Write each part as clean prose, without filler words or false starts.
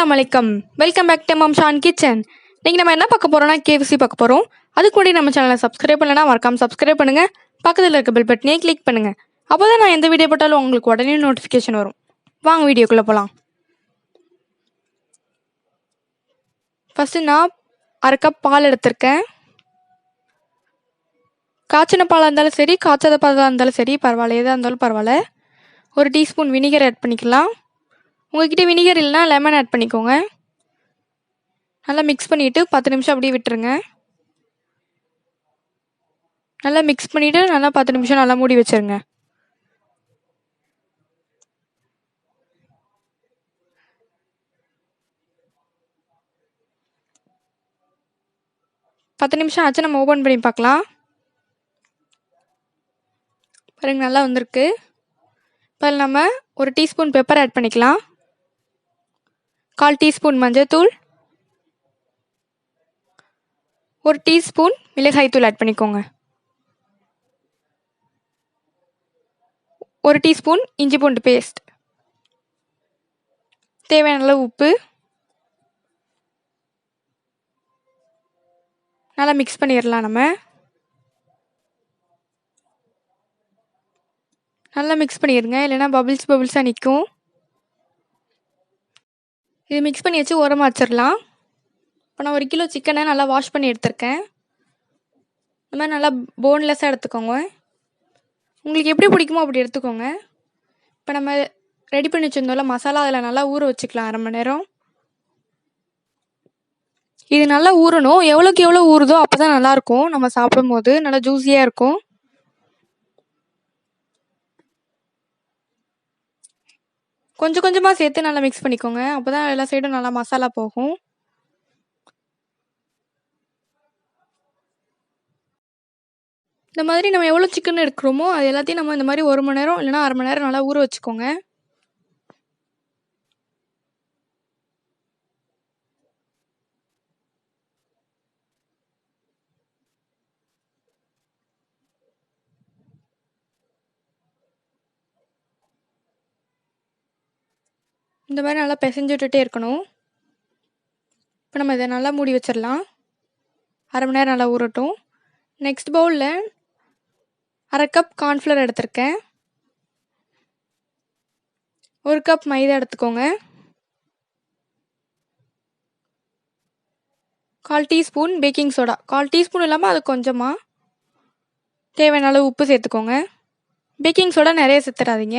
அஸ்ஸலாமு அலைக்கும். Welcome back to Mamshan kitchen. இன்னைக்கு நம்ம என்ன பார்க்க போறோம்னா KFC பார்க்க போறோம். அதுக்கு முன்னாடி நம்ம சேனலை சப்ஸ்கிரைப் பண்ணலனா மறக்காம சப்ஸ்கிரைப் பண்ணுங்க. பக்கத்தில் இருக்க பெல் பட்டனையே கிளிக் பண்ணுங்க. அப்போதான் நான் எந்த வீடியோ போட்டாலும் உங்களுக்கு உடனே நோட்டிஃபிகேஷன் வரும். வாங்க வீடியோக்குள்ள போகலாம். ஃபர்ஸ்ட் நான் அரை கப் பால் எடுத்திருக்கேன். காய்ச்சின பாலாக இருந்தாலும் சரி, காய்ச்சாத பாலாக இருந்தாலும் சரி பரவாயில்ல, எதாக இருந்தாலும் பரவாயில்ல. ஒரு டீஸ்பூன் வினிகர் ஆட் பண்ணிக்கலாம். உங்ககிட்ட வினிகர் இல்லைனா லெமன் ஆட் பண்ணிக்கோங்க. நல்லா மிக்ஸ் பண்ணிவிட்டு 10 நிமிஷம் அப்படியே விட்டுருங்க. நல்லா மிக்ஸ் பண்ணிவிட்டு நல்லா 10 நிமிஷம் நல்லா மூடி வச்சுருங்க. பத்து நிமிஷம் ஆச்சு, நம்ம ஓப்பன் பண்ணி பார்க்கலாம். பாருங்க நல்லா வந்திருக்கு. இப்போ நம்ம ஒரு டீஸ்பூன் பெப்பர் ஆட் பண்ணிக்கலாம். 1/4 டீஸ்பூன் மஞ்சள்தூள், 1 டீஸ்பூன் மிளகாய்த்தூள் ஆட் பண்ணிக்கோங்க. 1 டீஸ்பூன் இஞ்சி பூண்டு பேஸ்ட், தேவையான அளவு உப்பு. நல்லா மிக்ஸ் பண்ணிடலாம். நம்ம நல்லா மிக்ஸ் பண்ணிடுங்க, இல்லைன்னா பபிள்ஸாக நிற்கும். இது மிக்ஸ் பண்ணி வச்சு ஓரமாக வச்சிடலாம். இப்போ நான் 1 கிலோ சிக்கனை நல்லா வாஷ் பண்ணி எடுத்திருக்கேன். இந்த மாதிரி நல்லா போன்லெஸ்ஸாக எடுத்துக்கோங்க. உங்களுக்கு எப்படி பிடிக்குமோ அப்படி எடுத்துக்கோங்க. இப்போ நம்ம ரெடி பண்ணி வச்சுருந்தோம்ல மசாலா, அதில் நல்லா ஊற வச்சுக்கலாம் 1/2 மணி நேரம். இது நல்லா ஊறணும். எவ்வளோக்கு எவ்வளோ ஊறுதோ அப்போ தான் நல்லாயிருக்கும். நம்ம சாப்பிடும் போது நல்லா ஜூஸியாக இருக்கும். கொஞ்சம் கொஞ்சமாக சேர்த்து நல்லா மிக்ஸ் பண்ணிக்கோங்க. அப்போ தான் எல்லா சைடும் நல்லா மசாலா போகும். இந்த மாதிரி நம்ம எவ்வளோ சிக்கன் எடுக்கிறோமோ அது எல்லாத்தையும் நம்ம இந்த மாதிரி 1 மணி நேரம் இல்லைனா 1/2 மணி நேரம் நல்லா ஊற வச்சுக்கோங்க. இந்த மாதிரி நல்லா பிசைஞ்சு விட்டுட்டே இருக்கணும். இப்போ நம்ம இதை நல்லா மூடி வச்சிடலாம். 1/2 மணி நேரம் நல்லா ஊறட்டும். நெக்ஸ்ட் பவுலில் 1/2 கப் கார்ன்ஃப்ளவர் எடுத்திருக்கேன். 1 கப் மைதா எடுத்துக்கோங்க. 1/4 டீஸ்பூன் பேக்கிங் சோடா, 1/4 டீஸ்பூன் இல்லாமல் அது கொஞ்சமாக. தேவையான அளவு உப்பு சேர்த்துக்கோங்க. பேக்கிங் சோடா நிறைய சேர்த்துறாதீங்க.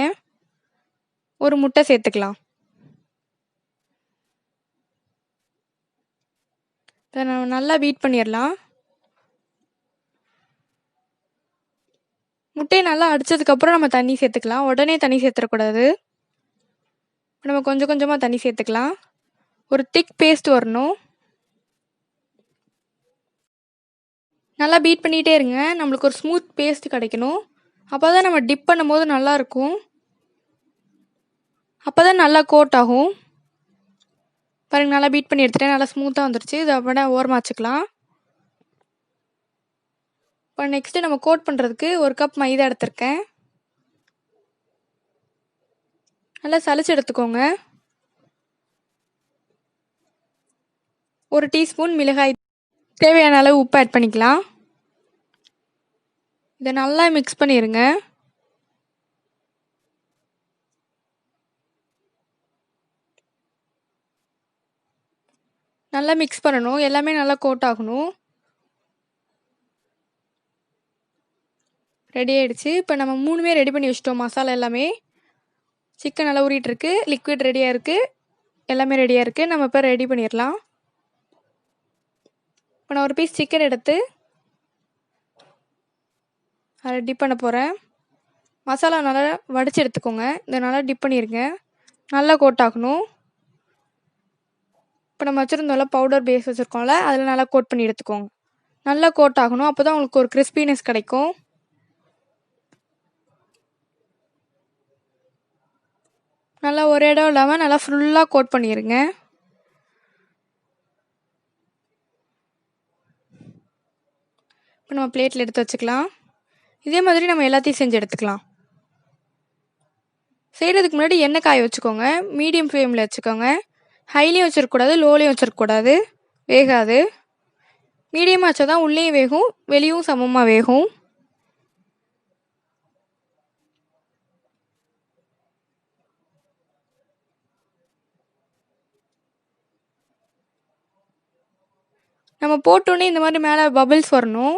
1 முட்டை சேர்த்துக்கலாம். இதை நம்ம நல்லா பீட் பண்ணிடலாம். முட்டையை நல்லா அடித்ததுக்கப்புறம் நம்ம தண்ணி சேர்த்துக்கலாம். உடனே தண்ணி சேர்த்துடக்கூடாது. நம்ம கொஞ்சம் கொஞ்சமாக தண்ணி சேர்த்துக்கலாம். ஒரு திக் பேஸ்ட் வரணும். நல்லா பீட் பண்ணிகிட்டே இருங்க. நம்மளுக்கு ஒரு ஸ்மூத் பேஸ்ட் கிடைக்கணும். அப்போ தான் நம்ம டிப் பண்ணும்போது நல்லாயிருக்கும். அப்போ தான் நல்லா கோட் ஆகும். பாருங்கள் நல்லா பீட் பண்ணி எடுத்துகிட்டேன். நல்லா ஸ்மூத்தாக வந்துடுச்சு. இதை அப்படியே ஓரமாக வச்சுக்கலாம். இப்போ நெக்ஸ்ட்டு நம்ம கோட் பண்ணுறதுக்கு 1 கப் மைதா எடுத்திருக்கேன். நல்லா சலிச்சு எடுத்துக்கோங்க. 1 டீஸ்பூன் மிளகாய், தேவையான அளவு உப்பு ஆட் பண்ணிக்கலாம். இதை நல்லா மிக்ஸ் பண்ணிடுங்க. நல்லா மிக்ஸ் பண்ணணும். எல்லாமே நல்லா கோட் ஆகணும். ரெடி ஆகிடுச்சு. இப்போ நம்ம 3மே ரெடி பண்ணி வச்சிட்டோம். மசாலா எல்லாமே, சிக்கன் நல்லா ஊறிட்டுருக்கு, லிக்விட் ரெடியாக இருக்குது, எல்லாமே ரெடியாக இருக்குது. நம்ம இப்போ ரெடி பண்ணிடலாம். இப்போ நான் ஒரு பீஸ் சிக்கன் எடுத்து அதை டிப் பண்ண போகிறேன். மசாலா நல்லா வடித்து எடுத்துக்கோங்க. இதை நல்லா டிப் பண்ணிடுங்க. நல்லா கோட் ஆகணும். இப்போ நம்ம வச்சுருந்தோம்ல பவுடர் பேஸ் வச்சுருக்கோம்ல, அதில் நல்லா கோட் பண்ணி எடுத்துக்கோங்க. நல்லா கோட் ஆகணும். அப்போ தான் உங்களுக்கு ஒரு கிறிஸ்பினஸ் கிடைக்கும். நல்லா ஒரு இடம் இல்லாமல் நல்லா ஃபுல்லாக கோட் பண்ணிடுங்க. இப்போ நம்ம பிளேட்டில் எடுத்து வச்சுக்கலாம். இதே மாதிரி நம்ம எல்லாத்தையும் செஞ்சு எடுத்துக்கலாம். செய்கிறதுக்கு முன்னாடி எண்ணெய் காய வச்சுக்கோங்க. மீடியம் ஃப்ளேமில் வச்சுக்கோங்க. ஹைலையும் வச்சிருக்கக்கூடாது, லோலையும் வச்சிருக்கக்கூடாது, வேகாது. மீடியமாக வச்சா தான் உள்ளேயும் வேகும், வெளியும் சமமாக வேகும். நம்ம போட்டோன்னே இந்த மாதிரி மேலே பபிள்ஸ் வரணும்.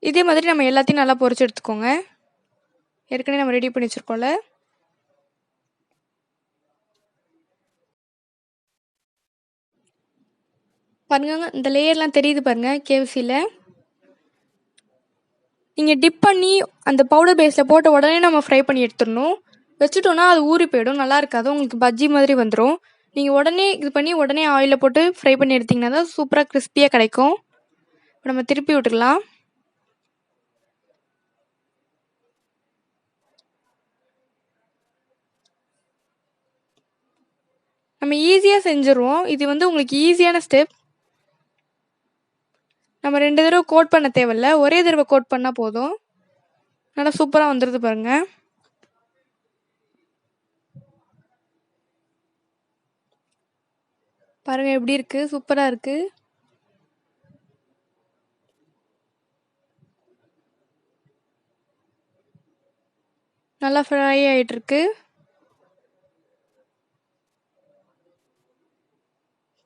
இதே மாதிரி நம்ம எல்லாத்தையும் நல்லா பொரிச்சு எடுத்துக்கோங்க. ஏற்கனவே நம்ம ரெடி பண்ணி வச்சுருக்கோம்ல. பாருங்க, இந்த லேயர்லாம் தெரியுது பாருங்க கேஎஃப்சியில். நீங்கள் டிப் பண்ணி அந்த பவுடர் பேஸில் போட்ட உடனே நம்ம ஃப்ரை பண்ணி எடுத்துடணும். வச்சுட்டோன்னா அது ஊறி போயிடும், நல்லா இருக்காது, உங்களுக்கு பஜ்ஜி மாதிரி வந்துடும். நீங்கள் உடனே இது பண்ணி உடனே ஆயிலில் போட்டு ஃப்ரை பண்ணி எடுத்திங்கன்னா தான் சூப்பராக கிறிஸ்பியாக கிடைக்கும். இப்போ நம்ம திருப்பி விட்டுக்கலாம். நம்ம ஈஸியாக செஞ்சுருவோம். இது வந்து உங்களுக்கு ஈஸியான ஸ்டெப். நம்ம 2 தடவை கோட் பண்ண தேவையில்ல, ஒரே தடவை கோட் பண்ணால் போதும். நல்லா சூப்பராக வந்துடுது பாருங்க. பாருங்க எப்படி இருக்கு, சூப்பராக இருக்கு. நல்லா ஃப்ரை ஆகிட்டு இருக்கு.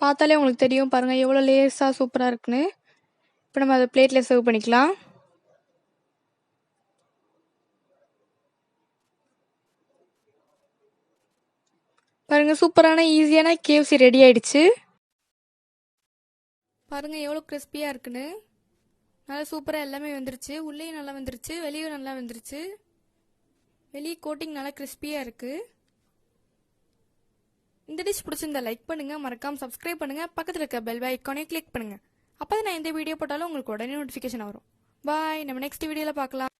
பார்த்தாலே உங்களுக்கு தெரியும் பாருங்க எவ்வளோ லேயர்ஸாக சூப்பராக இருக்குன்னு. இப்போ நம்ம அதை பிளேட்டில் சர்வ் பண்ணிக்கலாம். பாருங்க, சூப்பரான ஈஸியான கேஎஃப்சி ரெடி ஆயிடுச்சு. பாருங்க எவ்வளோ கிறிஸ்பியாக இருக்குன்னு. நல்லா சூப்பராக எல்லாமே வந்துருச்சு. உள்ளேயும் நல்லா வந்துருச்சு, வெளியும் நல்லா வந்துருச்சு. வெளியே கோட்டிங் நல்லா கிறிஸ்பியாக இருக்குது. இந்த டிஷ் பிடிச்சிருந்தா லைக் பண்ணுங்கள், மறக்காமல் சப்ஸ்கிரைப் பண்ணுங்கள், பக்கத்தில் இருக்க பெல் ஐக்கானே கிளிக் பண்ணுங்கள். அப்போ தான் நான் எந்த வீடியோ போட்டாலும் உங்களுக்கு உடனே நோட்டிஃபிகேஷன் வரும். பாய், நம்ம நெக்ஸ்ட் வீடியோவில் பார்க்கலாம்.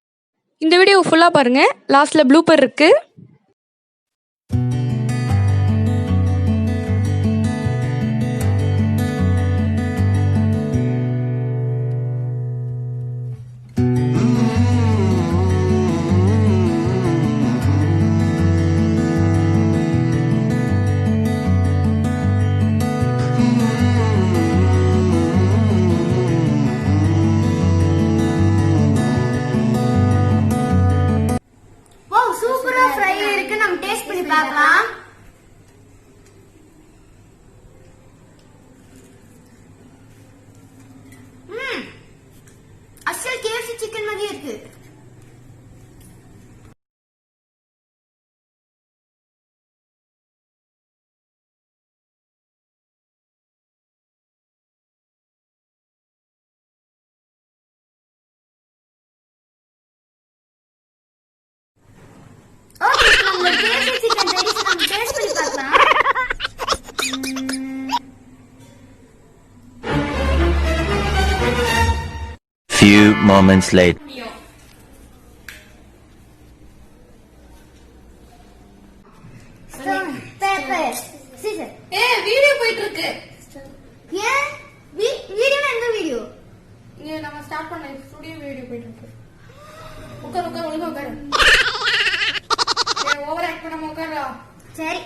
இந்த வீடியோ ஃபுல்லாக பாருங்கள், லாஸ்ட்டில் ப்ளூப்பர் இருக்குது. பார்க்கலாம். அசல் KFC சிக்கன் மாதிரியே இருக்கு. ஓகே, நம்ம KFC சிக்கன் ரெடி பண்ணி டேஸ்ட் பண்ணி பார்க்கலாம். Few moments later. Pepper. Scissor. Video போயிட்டு இருக்கு. ஏன் வீடியோ எந்த வீடியோ? இங்க நம்ம ஸ்டார்ட் பண்ண ஸ்டுடியோ வீடியோ போயிட்டு இருக்கு. உட்கார் ஒழுங்கா உட்காரு. ஓவர் ஆக்ட் பண்ணாம உட்காரா. சரி.